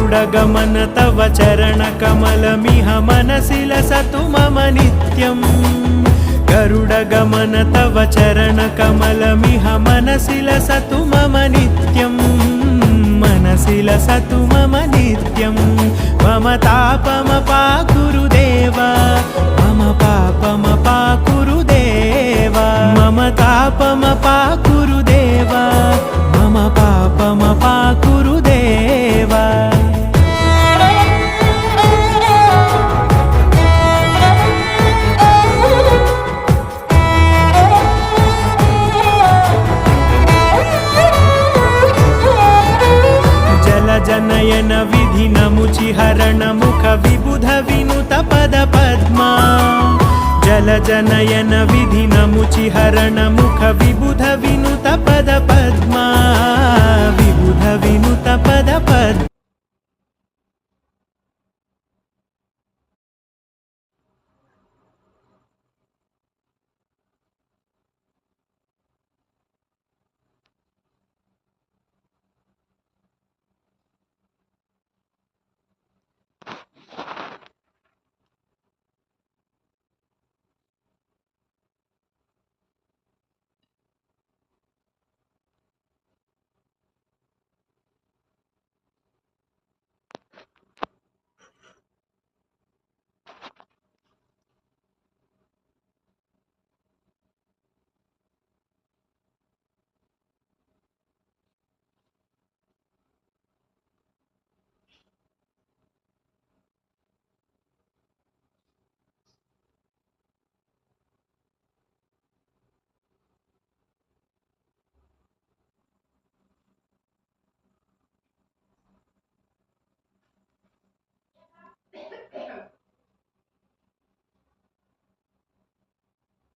गरुडगमन तव चरणकमलमिह मनसि लसतु मम नित्यम् गरुडगमन तव चरणकमलमिह मनसि लसतु मम नित्यम् मनसि लसतु मम नित्यम् मम तापमपाकुरु देव मम पापमपाकुरु देव मम तापमपाकुरु देव मम पापमपाकुरु देव जनयन विधिनमुचिहरण मुख विबुध विनुत पद पद्मा जल जनयन विधिनमुचिहरण मुख विबुध विनुत पद पद्मा विबुध विनुत पद पद्मा